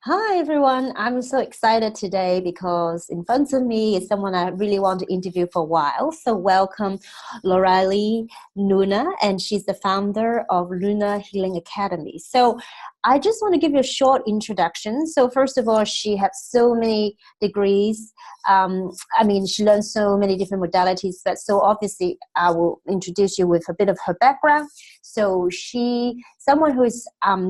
Hi everyone, I'm so excited today because in front of me is someone I really want to interview for a while. So welcome Lorelie Luna, and she's the founder of Luna Healing Academy. So I just want to give you a short introduction. So first of all, she has so many degrees. She learned so many different modalities, but so obviously I will introduce you with a bit of her background. So someone who is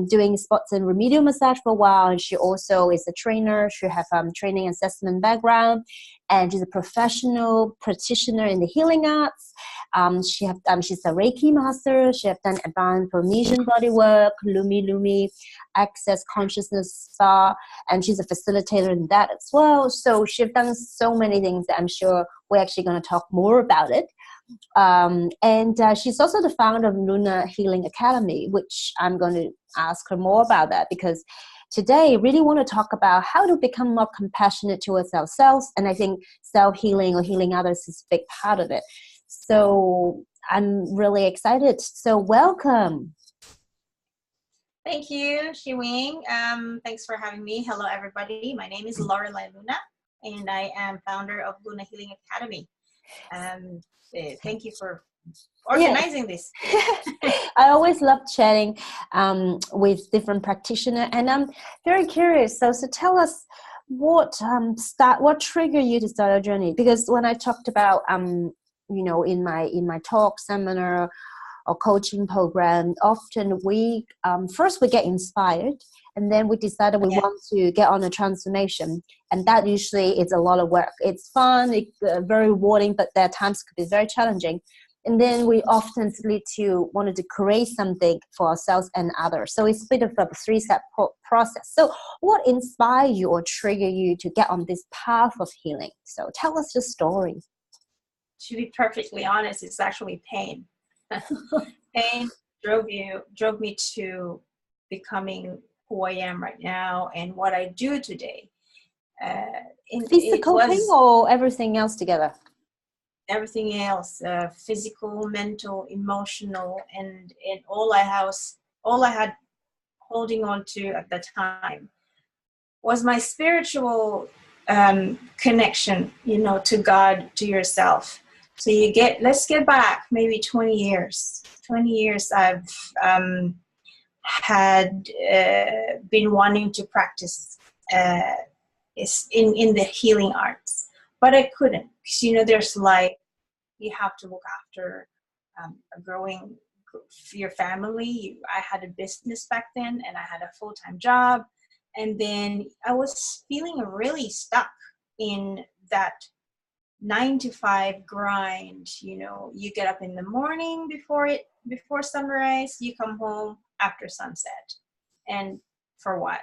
doing sports and remedial massage for a while, and she also is a trainer. She has training assessment background, and she's a professional practitioner in the healing arts. She's a Reiki master. She has done advanced Polynesian body work, Lumi, access consciousness spa, and she's a facilitator in that as well. So she's done so many things that I'm sure we're actually going to talk more about it. She's also the founder of Luna Healing Academy, which I'm going to ask her more about that, because today I really want to talk about how to become more compassionate towards ourselves. And I think self-healing or healing others is a big part of it. So I'm really excited. So welcome. Thank you, Shiwing. Thanks for having me. Hello, everybody. My name is Lorelie Luna, and I am founder of Luna Healing Academy. Thank you for organizing this. I always love chatting with different practitioners, and I'm very curious. So tell us what triggered you to start a journey? Because when I talked about in my talk, seminar, or coaching program, often we first we get inspired, and then we decided we want to get on a transformation, and that usually is a lot of work. It's fun, it's very rewarding, but there are times it could be very challenging. And then we often lead to wanted to create something for ourselves and others. So it's a bit of a three-step process. So what inspired you or triggered you to get on this path of healing? So tell us your story. To be perfectly honest, it's actually pain. Pain drove me to becoming who I am right now and what I do today. Physical pain or everything else together? Everything else, physical, mental, emotional, and all I had holding on to at the time was my spiritual connection, to God, to yourself. So let's get back maybe 20 years. 20 years I've had been wanting to practice in the healing arts, but I couldn't, because there's you have to look after growing your family. I had a business back then, and I had a full-time job, and then I was feeling really stuck in that 9 to 5 grind. You get up in the morning before sunrise, you come home after sunset, and for what?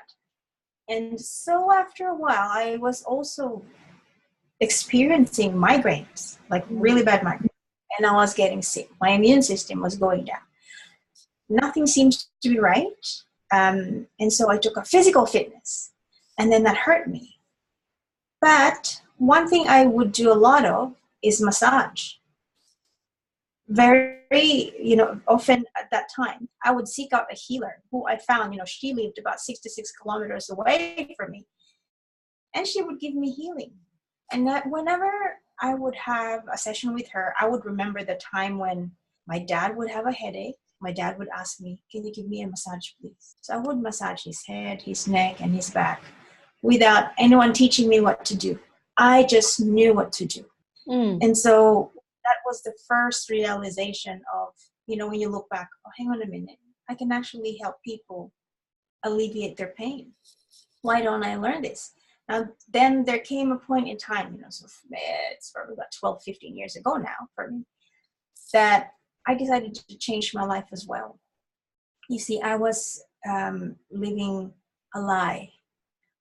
And so after a while, I was also experiencing migraines, like really bad migraines, and I was getting sick. My immune system was going down. Nothing seems to be right. And so I took a physical fitness, and then that hurt me. But one thing I would do a lot of is massage. Very, often at that time, I would seek out a healer who I found, she lived about 66 kilometers away from me, and she would give me healing. And that whenever I would have a session with her, I would remember the time when my dad would have a headache. My dad would ask me, "Can you give me a massage, please?" So I would massage his head, his neck, and his back without anyone teaching me what to do. I just knew what to do. And so that was the first realization of, when you look back, oh, hang on a minute, I can actually help people alleviate their pain. Why don't I learn this? Now, then there came a point in time, so it's probably about 12, 15 years ago now for me, that I decided to change my life as well. You see, I was living a lie.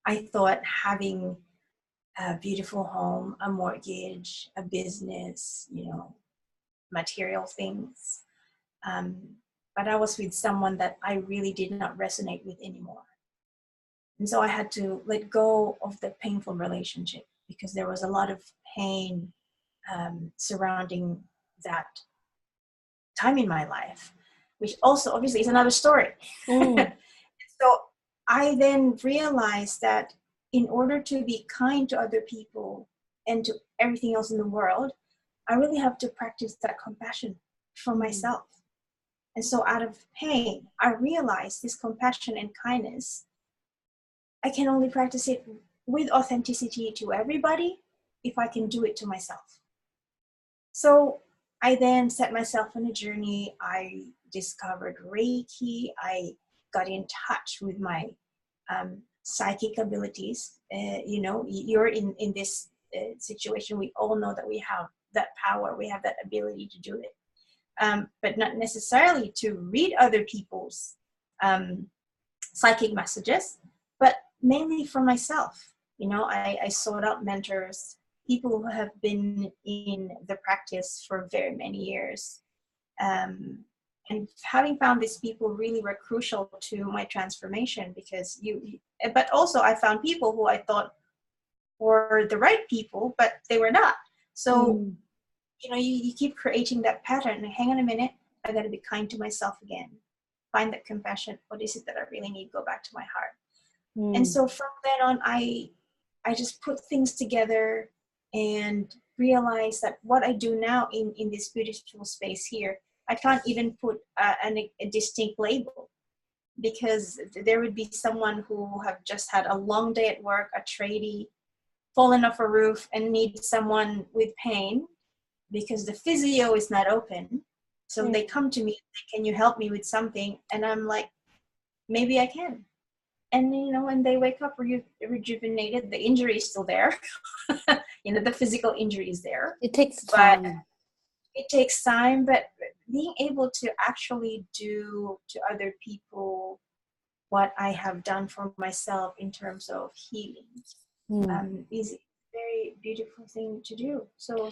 I thought having a beautiful home, a mortgage, a business, material things. But I was with someone that I really did not resonate with anymore. And so I had to let go of the painful relationship, because there was a lot of pain surrounding that time in my life, which also obviously is another story. So I then realized that in order to be kind to other people and to everything else in the world, I really have to practice that compassion for myself. And so out of pain, I realized this compassion and kindness, I can only practice it with authenticity to everybody if I can do it to myself. So I then set myself on a journey. I discovered Reiki. I got in touch with my psychic abilities. You're in this situation. We all know that we have that power. We have that ability to do it. But not necessarily to read other people's psychic messages, but mainly for myself. I sought out mentors, people who have been in the practice for very many years. And having found these people really were crucial to my transformation, because but also I found people who I thought were the right people, but they were not. So, you keep creating that pattern. Hang on a minute, I got to be kind to myself again. Find that compassion. What is it that I really need? Go back to my heart. And so from then on, I just put things together and realized that what I do now in this beautiful space here, I can't even put a distinct label, because there would be someone who have just had a long day at work, a tradie, fallen off a roof, and need someone with pain because the physio is not open. So they come to me, can you help me with something? And I'm like, maybe I can. And, when they wake up rejuvenated, the injury is still there. The physical injury is there. It takes time. But it takes time, but being able to actually do to other people what I have done for myself in terms of healing is a very beautiful thing to do. So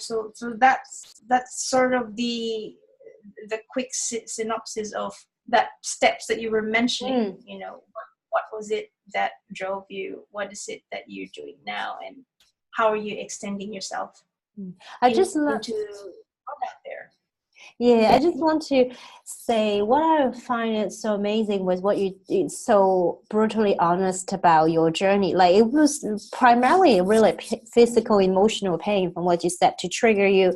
that's sort of the quick synopsis of that steps that you were mentioning. What was it that drove you? What is it that you're doing now, and how are you extending yourself? I just love into all that there. Yeah, I just want to say what I find it so amazing was what it's so brutally honest about your journey. Like, it was primarily really physical, emotional pain from what you said to trigger you.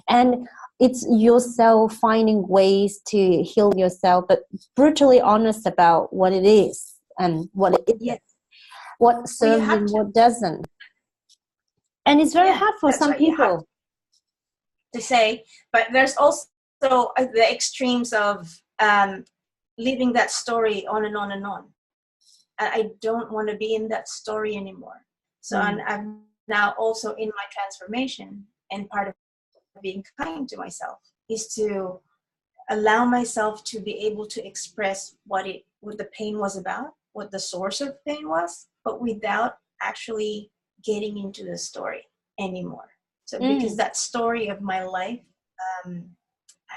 And it's yourself finding ways to heal yourself, but brutally honest about what it is and what it isn't. Yes. What serves and what doesn't. And it's very hard for some people to say, but there's also the extremes of living that story on and on and on. And I don't want to be in that story anymore. So I'm now also in my transformation, and part of being kind to myself is to allow myself to be able to express what the pain was about, what the source of pain was, but without actually getting into the story anymore. So because that story of my life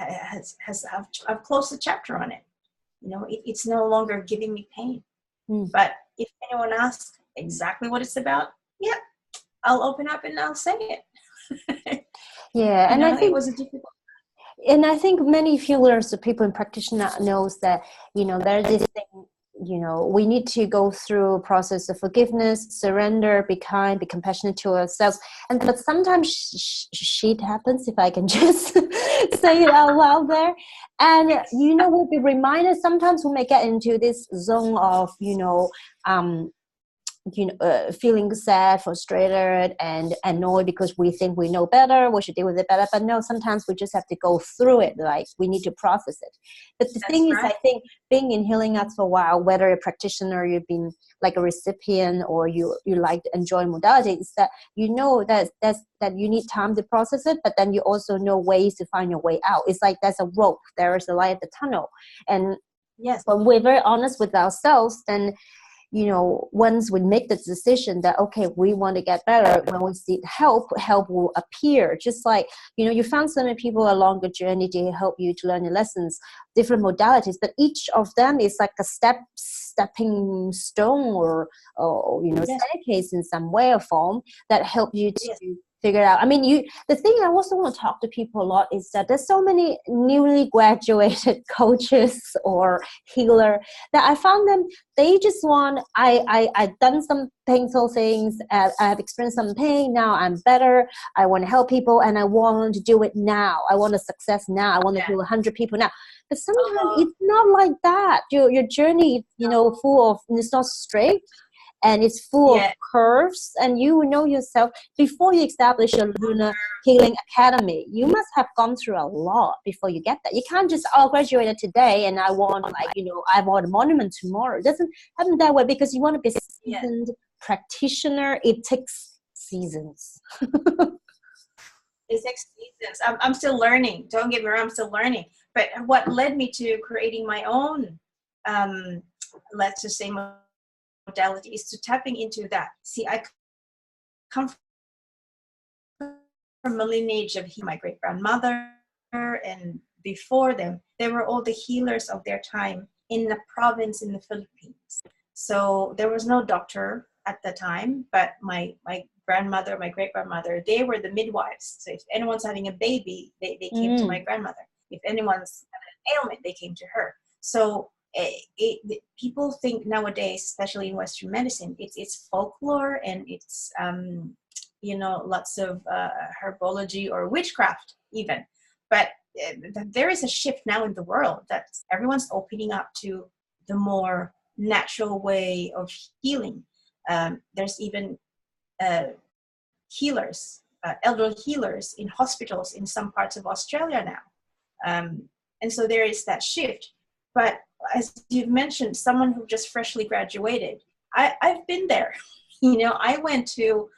I've closed the chapter on it. It's no longer giving me pain. But if anyone asks exactly what it's about, I'll open up and I'll say it. Yeah, and I think it was a difficult. And I think many healers, the people in practitioner, knows that there's this thing. We need to go through a process of forgiveness, surrender, be kind, be compassionate to ourselves. But sometimes shit happens, if I can just say it out loud there. And, we'll be reminded sometimes we may get into this zone of, feeling sad, frustrated, and annoyed because we think we know better, we should deal with it better. But no, sometimes we just have to go through it. Like, we need to process it. But the thing is, I think being in Healing Arts for a while, whether a practitioner, you've been like a recipient, or you like to enjoy modality, is that that you need time to process it, but then you also know ways to find your way out. It's like there's a rope, there is a light at the tunnel. And when we're very honest with ourselves, then once we make the decision that, okay, we want to get better, when we seek help will appear. Just like, you found so many people along the journey to help you to learn the lessons, different modalities, but each of them is like a stepping stone or staircase in some way or form that help you to figure it out. I mean, the thing I also want to talk to people a lot is that there's so many newly graduated coaches or healer that I found them, they just want, I've done some painful things, I have experienced some pain, now I'm better, I want to help people, and I want to do it now. I want a success now. I want to heal 100 people now. But sometimes it's not like that. Your journey, full of, it's not straight, and it's full of curves, and you know yourself before you establish a Luna Healing Academy. You must have gone through a lot before you get that. You can't just graduated today and I want I want a monument tomorrow. It doesn't happen that way, because you want to be a seasoned practitioner. It takes seasons. It takes seasons. I'm still learning. Don't get me wrong, I'm still learning. But what led me to creating my own, let's just say, modality is to tapping into that. See, I come from a lineage of my great grandmother, and before them, they were all the healers of their time in the province in the Philippines. So there was no doctor at the time, but my grandmother, my great grandmother, they were the midwives. So if anyone's having a baby, they came to my grandmother. If anyone's had an ailment, they came to her. So people think nowadays, especially in Western medicine, it's folklore and it's lots of herbology or witchcraft even. But there is a shift now in the world that everyone's opening up to the more natural way of healing. There's even healers, elder healers in hospitals in some parts of Australia now. And so there is that shift. But as you've mentioned, someone who just freshly graduated, I've been there. I went to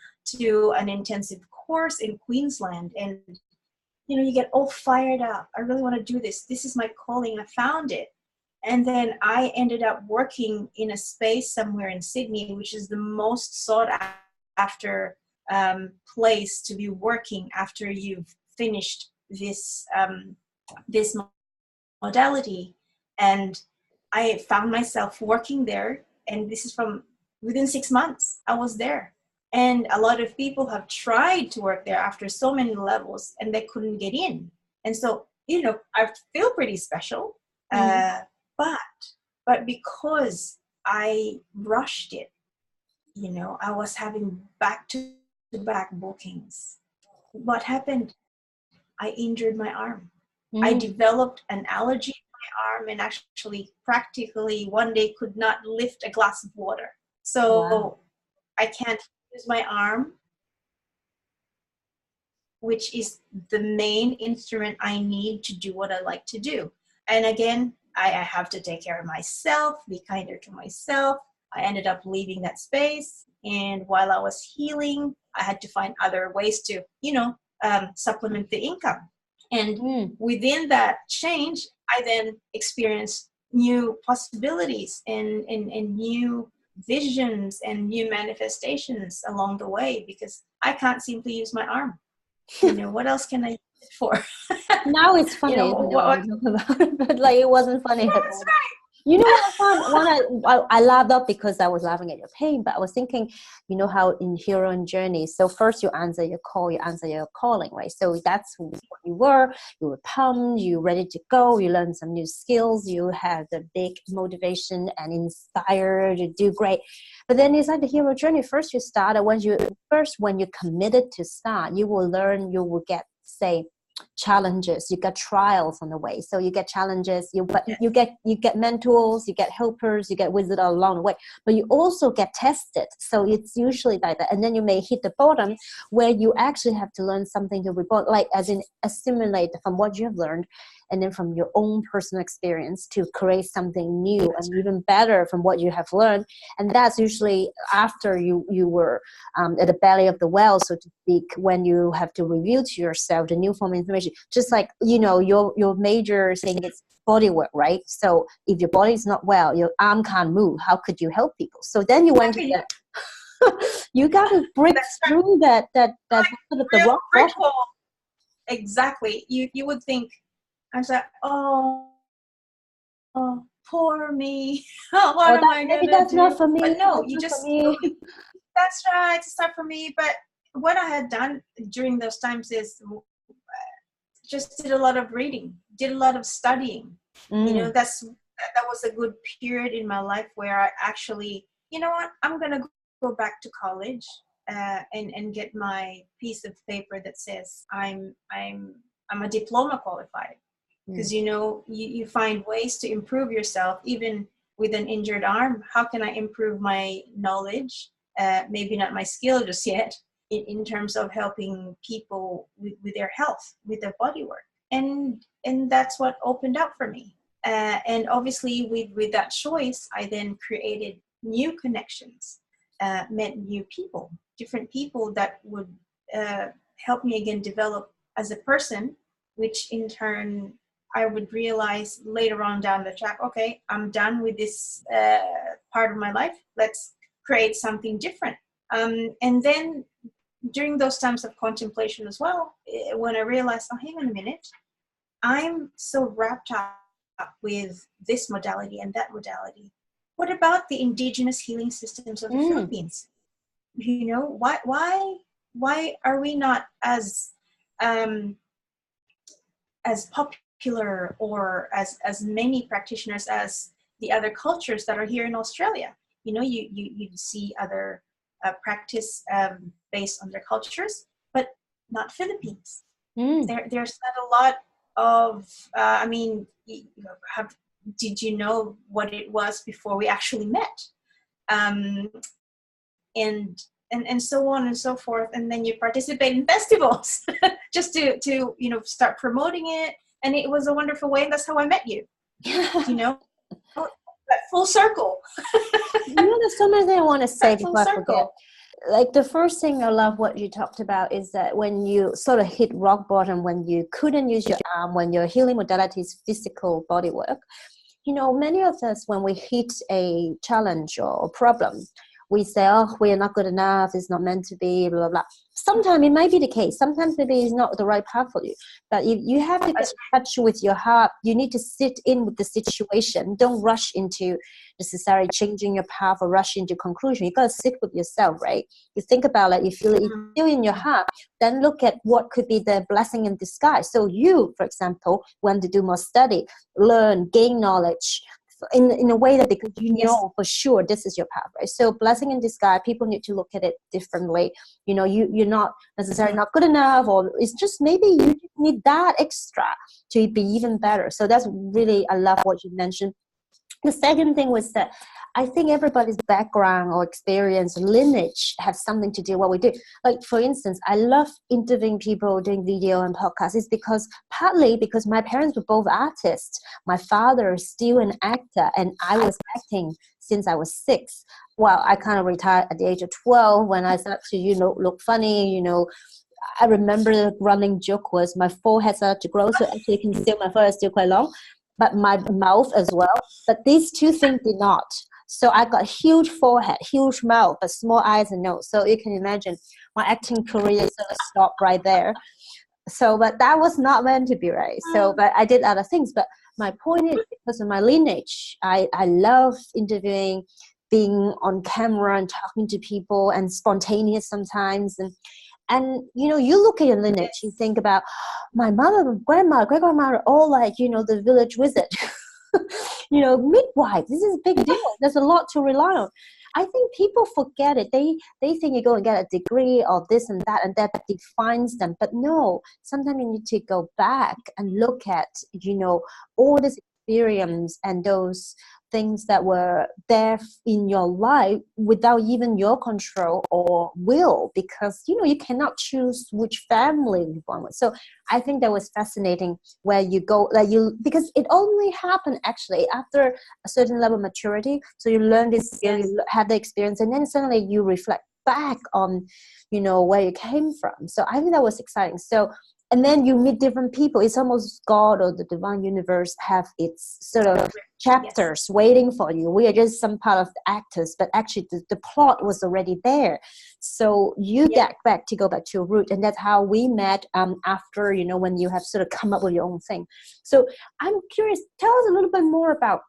an intensive course in Queensland, and you get all fired up. I really want to do this. This is my calling. I found it. And then I ended up working in a space somewhere in Sydney, which is the most sought after place to be working after you've finished this modality. And I found myself working there, and this is from within 6 months I was there. And a lot of people have tried to work there after so many levels, and they couldn't get in. And so, I feel pretty special, but because I rushed it, I was having back-to-back bookings. What happened? I injured my arm. I developed an allergy in my arm, and actually practically one day could not lift a glass of water. So I can't use my arm, which is the main instrument I need to do what I like to do. And again, I have to take care of myself, be kinder to myself. I ended up leaving that space. And while I was healing, I had to find other ways to, supplement the income. And within that change, I then experienced new possibilities and new visions and new manifestations along the way, because I can't simply use my arm. What else can I use it for? Now it's funny, but it wasn't funny. That's right. You know what I laughed up because I was laughing at your pain, but I was thinking, how in hero and journey, so first you answer your call, you answer your calling, right? So that's what you were pumped, you ready to go, you learned some new skills, you had the big motivation and inspired, you do great. But then it's like the hero journey. First you started, when you committed to start, you will learn, you will get, say, challenges, you get trials on the way. So you get challenges, you get mentors, you get helpers, you get wizards along the way, but you also get tested. So it's usually like that, and then you may hit the bottom where you actually have to learn something to report, like as in assimilate from what you have learned, and then from your own personal experience to create something new and even better from what you have learned. And that's usually after you were at the belly of the whale, so to speak, when you have to reveal to yourself the new form of information. Just like, your major thing is body work, right? So if your body is not well, your arm can't move, how could you help people? So then you went to that. You got to break through that sort of the rock. Exactly. You would think, I was like, oh, poor me. What am I going to do? Maybe that's not for me. But no, you just, that's right, it's not for me. But what I had done during those times is just did a lot of reading, did a lot of studying. You know, that was a good period in my life where I actually, you know what, I'm gonna go back to college and get my piece of paper that says I'm a diploma qualified. Because you know, you find ways to improve yourself even with an injured arm. How can I improve my knowledge? Maybe not my skill just yet, in terms of helping people with their health, with their body work. And that's what opened up for me. And obviously with that choice, I then created new connections, met new people, different people that would help me again develop as a person, which in turn I would realize later on down the track, okay, I'm done with this part of my life. Let's create something different. And then during those times of contemplation as well, when I realized, oh, hang on a minute, I'm so wrapped up with this modality and that modality. What about the indigenous healing systems of the Philippines? You know, why are we not as popular or as many practitioners as the other cultures that are here in Australia? You know, you see other practice based on their cultures, but not Philippines. There's not a lot of I mean, did you know what it was before we actually met? And so on and so forth. And then you participate in festivals just to you know, start promoting it. And it was a wonderful way. And that's how I met you. You know, that full circle. You know, there's so many things I want to say before I forget. Circle. Like the first thing I love what you talked about is that when you sort of hit rock bottom, when you couldn't use your arm, when your healing modality is physical body work, you know, many of us, when we hit a challenge or problem, we say, oh, we are not good enough, it's not meant to be, blah, blah, blah. Sometimes it might be the case. Sometimes maybe it's not the right path for you. But if you have to get in touch with your heart, you need to sit in with the situation. Don't rush into necessarily changing your path or rush into conclusion. You got to sit with yourself, right? You think about it. You feel in your heart, then look at what could be the blessing in disguise. So you, for example, want to do more study, learn, gain knowledge, in a way that because you know for sure this is your path, right? So blessing in disguise, people need to look at it differently. You know, you're not necessarily not good enough, or it's just maybe you need that extra to be even better. So that's really, I love what you mentioned. The second thing was that I think everybody's background or experience, lineage has something to do with what we do. Like, for instance, I love interviewing people, doing video and podcasts. It's because partly because my parents were both artists. My father is still an actor, and I was acting since I was 6. Well, I kind of retired at the age of 12 when I started to, you know, look funny, you know. I remember the running joke was my forehead started to grow, so actually you can see my forehead is still quite long, but my mouth as well. But these two things did not. So I got huge forehead, huge mouth, but small eyes and nose. So you can imagine my acting career sort of stopped right there. So, but that was not meant to be, right? So, but I did other things. But my point is, because of my lineage, I love interviewing, being on camera and talking to people, and spontaneous sometimes. And you know, you look at your lineage, you think about my mother, grandma, great grandmother, all like, you know, the village wizard. You know, midwife, this is a big deal. There's a lot to rely on. I think people forget it. They think you go and get a degree or this and that defines them. But no, sometimes you need to go back and look at, you know, all this experience and those things that were there in your life without even your control or will, because, you know, you cannot choose which family you're born with. So I think that was fascinating where you go, like you, because it only happened actually after a certain level of maturity. So you learn this skill, you have the experience, and then suddenly you reflect back on, you know, where you came from. So I think that was exciting. So, and then you meet different people. It's almost God or the divine universe have its sort of chapters waiting for you. We are just some part of the actors, but actually the plot was already there. So you get back to go back to your root. And that's how we met after, you know, when you have sort of come up with your own thing. So I'm curious, tell us a little bit more about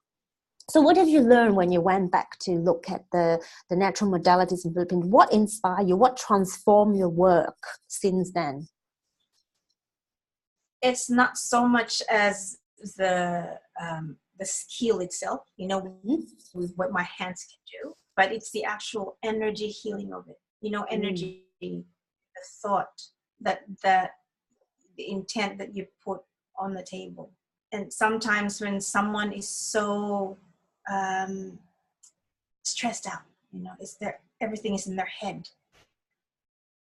So what did you learn when you went back to look at the natural modalities in Philippines? What inspired you? What transformed your work since then? It's not so much as the skill itself, Mm. with what my hands can do, but it's the actual energy healing of it. Mm. Energy, the thought, that the intent that you put on the table. And sometimes when someone is so um, stressed out, it's everything is in their head.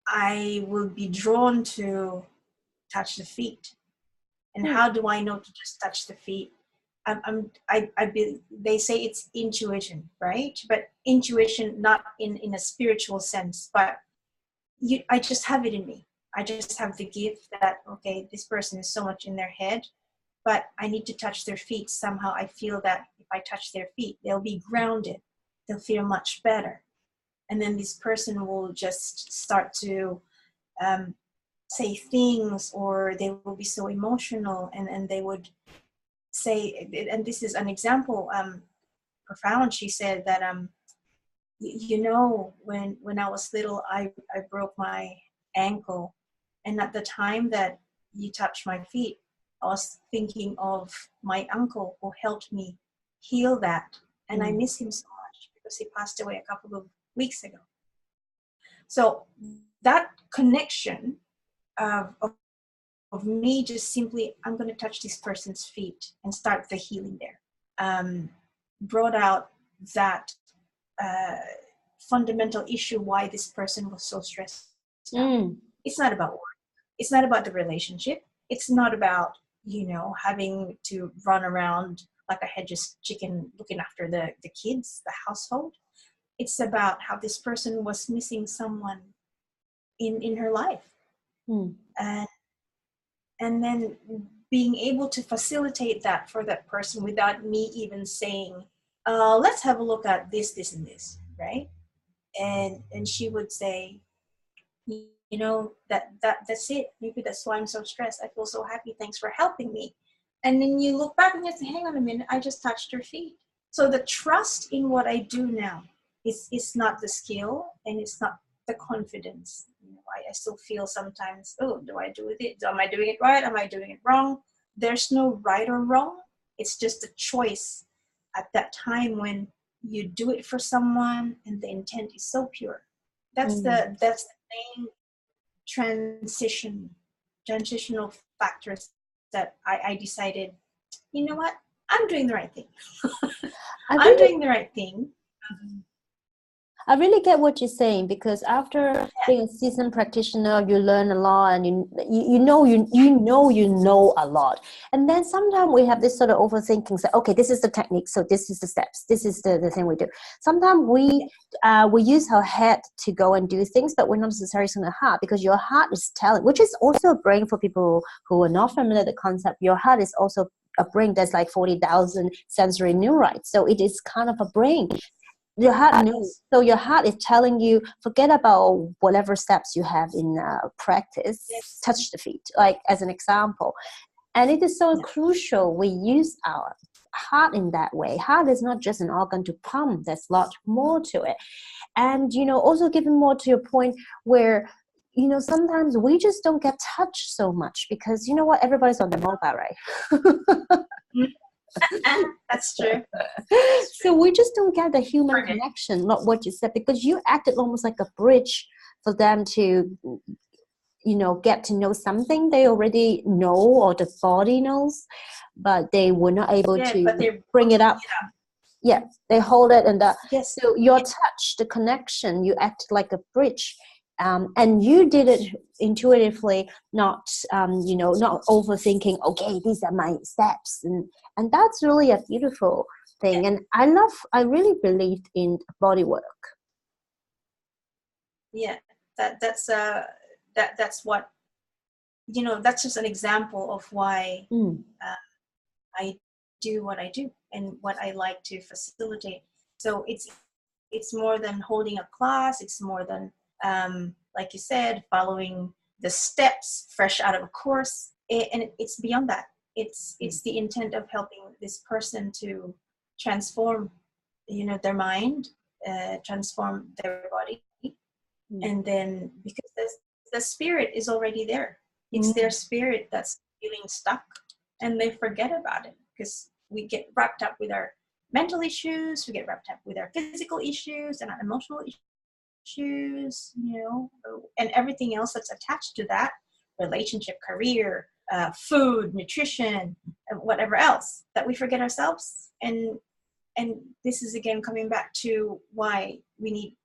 I will be drawn to touch the feet. And Mm. how do I know to just touch the feet? They say it's intuition, right? But intuition, not in a spiritual sense, but I just have it in me. I just have the gift that, okay, this person is so much in their head, but I need to touch their feet. Somehow I feel that if I touch their feet, they'll be grounded. They'll feel much better. And then this person will just start to say things, or they will be so emotional, and they would say, and this is an example, profound. She said that, when I was little, I broke my ankle. And at the time that you touched my feet, I was thinking of my uncle who helped me heal that. And I Mm. miss him so much because he passed away a couple of weeks ago. So that connection of me just simply, I'm going to touch this person's feet and start the healing there, brought out that uh, fundamental issue why this person was so stressed out. Mm. It's not about work. It's not about the relationship. It's not about, having to run around like a headless chicken looking after the kids, the household. It's about how this person was missing someone in her life. Mm. And and then being able to facilitate that for that person without me even saying, let's have a look at this and this, right? And she would say, that's it. Maybe that's why I'm so stressed. I feel so happy. Thanks for helping me. And then you look back and you say, hang on a minute, I just touched her feet. So the trust in what I do now is not the skill, and it's not the confidence. I still feel sometimes, oh, do I do it? Am I doing it right? Am I doing it wrong? There's no right or wrong. It's just a choice at that time when you do it for someone and the intent is so pure. Mm. That's the main transitional factors that I decided, you know what, I'm doing the right thing. I I'm really doing the right thing. I really get what you're saying, because after being a seasoned practitioner, you learn a lot, and you know a lot. And then sometimes we have this sort of overthinking. So, okay, this is the technique. So this is the steps. This is the thing we do. Sometimes we use our head to go and do things, but we're not necessarily using the heart, because your heart is telling, which is also a brain for people who are not familiar with the concept. Your heart is also a brain. There's like 40,000 sensory neurites. So it is kind of a brain. Your heart knows. Yes. So your heart is telling you, forget about whatever steps you have in practice. Yes. Touch the feet, like as an example. And it is so Yeah. crucial we use our heart in that way. Heart is not just an organ to pump. There's a lot more to it. And, also giving more to your point where, sometimes we just don't get touched so much because, you know what, everybody's on their mobile, right? That's true. So we just don't get the human connection, not what you said, because you acted almost like a bridge for them to, get to know something they already know or the body knows, but they were not able Yeah, to but they're bring it up. Yeah, they hold it, and yes. so your touch, the connection, you act like a bridge. And you did it intuitively, not not overthinking. Okay, these are my steps, and that's really a beautiful thing. And I really believed in body work. Yeah, that's what, that's just an example of why Mm. I do what I do and what I like to facilitate. So it's more than holding a class. It's more than, like you said, following the steps fresh out of a course. And it's beyond that. It's the intent of helping this person to transform, their mind, transform their body. And then because the spirit is already there, it's their spirit that's feeling stuck, and they forget about it because we get wrapped up with our mental issues, we get wrapped up with our physical issues and our emotional issues, and everything else that's attached to that: relationship, career, food, nutrition, and whatever else, that we forget ourselves. And this is again coming back to why we need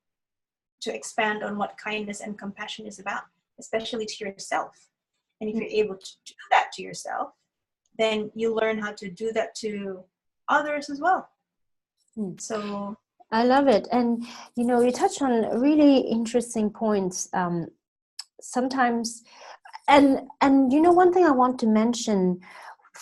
to expand on what kindness and compassion is about, especially to yourself. And if you're able to do that to yourself, then you learn how to do that to others as well. So I love it. And you touch on really interesting points. Sometimes, and one thing I want to mention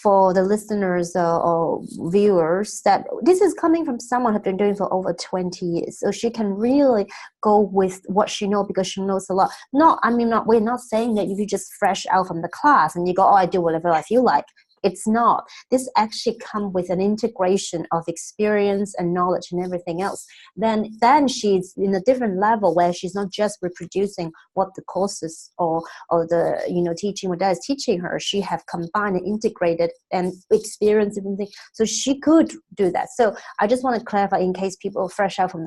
for the listeners or viewers, that this is coming from someone who's been doing for over 20 years, so she can really go with what she knows, because she knows a lot. We're not saying that if you just fresh out from the class and you go, I do whatever I feel like. It's not. This actually comes with an integration of experience and knowledge and everything else. Then she's in a different level, where she's not just reproducing what the courses or the teaching what is teaching her. She have combined and integrated and experienced everything, so she could do that. So I just want to clarify, in case people fresh out from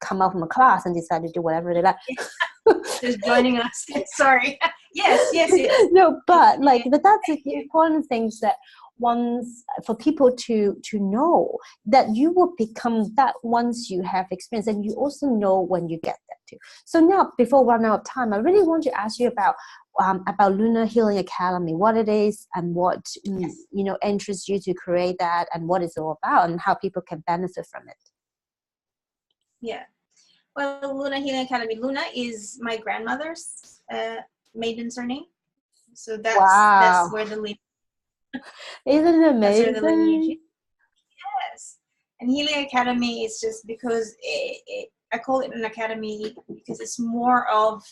come out from a class and decide to do whatever they like. Just joining us. Sorry. Yes. No, but that's the important things that for people to know that you will become that once you have experience, and you also know when you get that too. So now, before we run out of time, I really want to ask you about Luna Healing Academy, what it is, and what interests you to create that, and what it's all about, and how people can benefit from it. Yeah. Well, Luna Healing Academy. Luna is my grandmother's maiden surname, so that's where the lineage. Isn't it amazing? That's where the lineage. Yes. And Healing Academy is just because I call it an academy because it's more of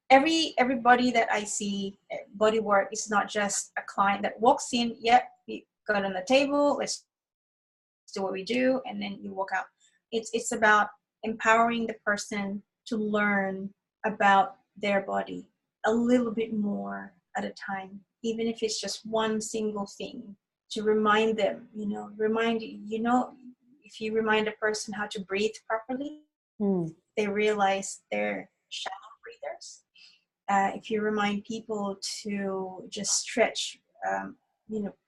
everybody that I see. Body work is not just a client that walks in. Yep, we got on the table. Let's do what we do, and then you walk out. It's about empowering the person to learn about their body a little bit more at a time, even if it's just one single thing, to remind them, if you remind a person how to breathe properly, they realize they're shallow breathers. If you remind people to just stretch,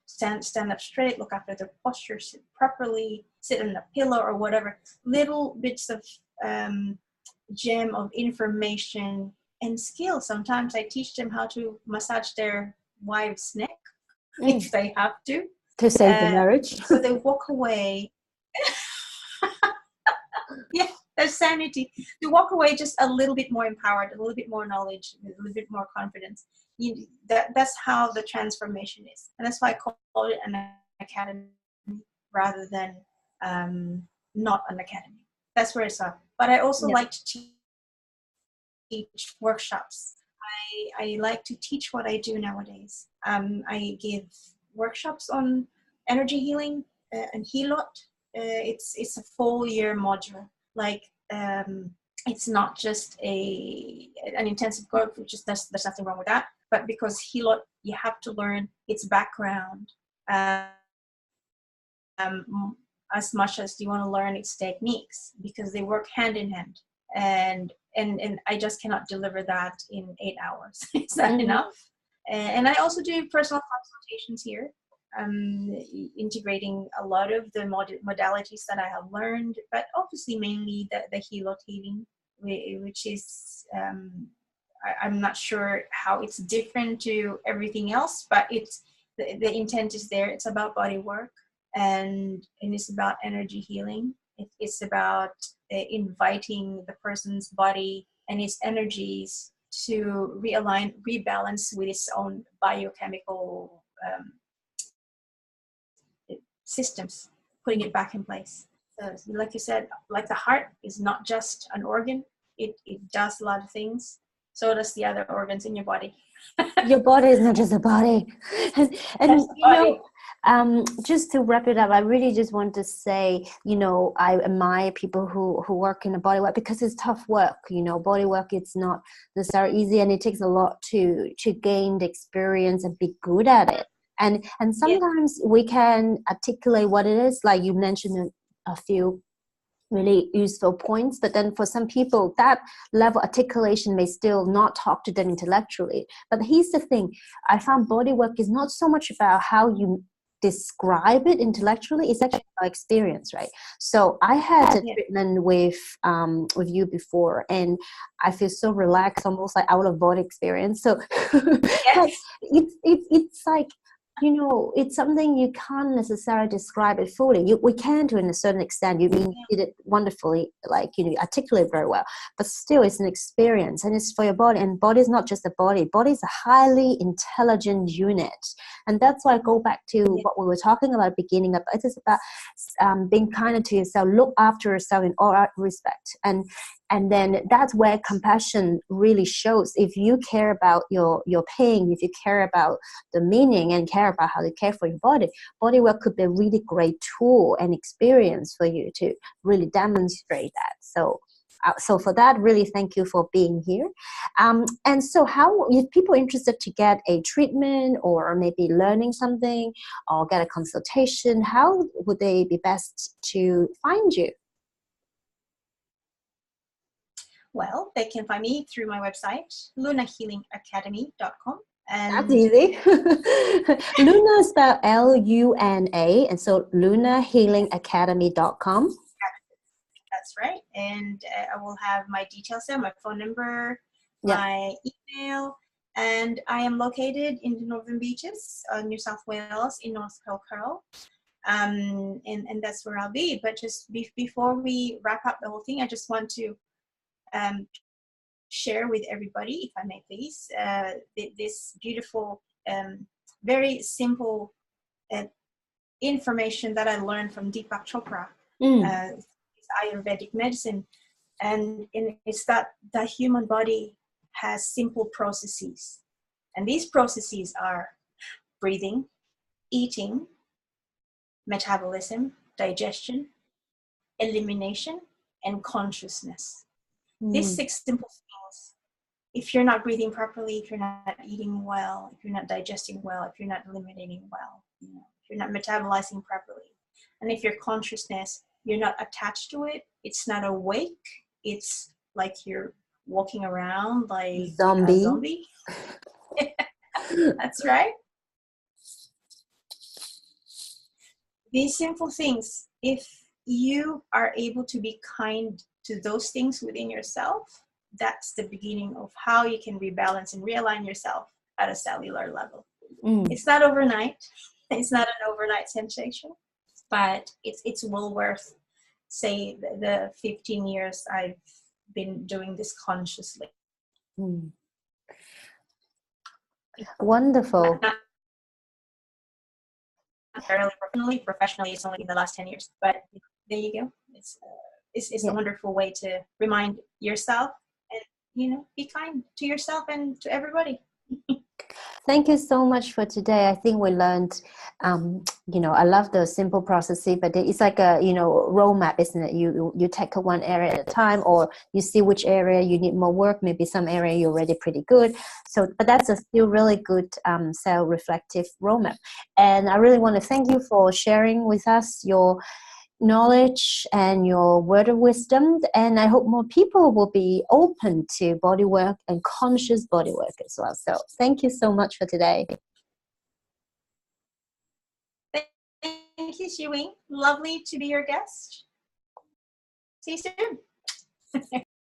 stand up straight, look after their posture, sit properly, sit on a pillow or whatever, little bits of gem of information and skill. Sometimes I teach them how to massage their wife's neck if they have to save the marriage. So they walk away. Yeah, there's sanity. To walk away just a little bit more empowered, a little bit more knowledge, a little bit more confidence. That's how the transformation is, and that's why I call it an academy rather than not an academy. That's where it's at. But I also like to teach workshops. I like to teach what I do nowadays. I give workshops on energy healing and Healot. It's a full year module. It's not just an intensive course, which is there's nothing wrong with that. But because Healot, you have to learn its background as much as you want to learn its techniques, because they work hand in hand. And I just cannot deliver that in 8 hours. Is that enough? And I also do personal consultations here, integrating a lot of the modalities that I have learned, but obviously mainly the Healot healing, which is I'm not sure how it's different to everything else, but it's the intent is there. It's about body work, and it's about energy healing. It's about inviting the person's body and its energies to realign, rebalance with its own biochemical systems, putting it back in place. So, like you said, like the heart is not just an organ, it does a lot of things. So does the other organs in your body. Your body is not just a body. And Just to wrap it up, I really just want to say, I admire people who work in a bodywork, because it's tough work. Bodywork, it's not necessarily easy, and it takes a lot to gain the experience and be good at it. And sometimes we can articulate what it is, like you mentioned a few really useful points, but then for some people that level articulation may still not talk to them intellectually. But here's the thing, I found bodywork is not so much about how you describe it intellectually, it's actually about experience, right? So I had a treatment with you before, and I feel so relaxed, almost like out of body experience. So but it's like, it's something you can't necessarily describe it fully. We can to a certain extent. You did it wonderfully, like, you articulate very well. But still, it's an experience, and it's for your body. And body is not just a body. Body is a highly intelligent unit, and that's why I go back to what we were talking about at the beginning. It is about being kinder to yourself. Look after yourself in all respect, and then that's where compassion really shows. If you care about your pain, if you care about the meaning and care about how to care for your body, bodywork could be a really great tool and experience for you to really demonstrate that. So for that, really thank you for being here. And so how, if people are interested to get a treatment or maybe learning something or get a consultation, how would they be best to find you? Well, they can find me through my website, lunahealingacademy.com. That's easy. Luna is spelled Luna, and so lunahealingacademy.com. That's right. And I will have my details there, my phone number, my email, and I am located in the Northern Beaches, New South Wales, in North Curl. And that's where I'll be. But just before we wrap up the whole thing, I just want to share with everybody, if I may please, this beautiful, very simple information that I learned from Deepak Chopra, Ayurvedic medicine, and it's that the human body has simple processes, and these processes are breathing, eating, metabolism, digestion, elimination, and consciousness. These 6 simple things, if you're not breathing properly, if you're not eating well, if you're not digesting well, if you're not eliminating well, if you're not metabolizing properly, and if your consciousness, you're not attached to it, it's not awake, it's like you're walking around like a zombie. That's right. These simple things, if you are able to be kind to those things within yourself, that's the beginning of how you can rebalance and realign yourself at a cellular level. It's not overnight. It's not an overnight sensation, but it's well worth, say, the 15 years I've been doing this consciously. Wonderful. Not professionally, it's only in the last 10 years, but there you go. It's a wonderful way to remind yourself and, be kind to yourself and to everybody. Thank you so much for today. I think we learned, I love the simple processes, but it's like a, roadmap, isn't it? You tackle one area at a time, or you see which area you need more work. Maybe some area you're already pretty good. So, but that's a still really good self-reflective roadmap. And I really want to thank you for sharing with us your knowledge and your word of wisdom, and I hope more people will be open to bodywork and conscious bodywork as well. So thank you so much for today. Thank you, Xiwing. Lovely to be your guest. See you soon.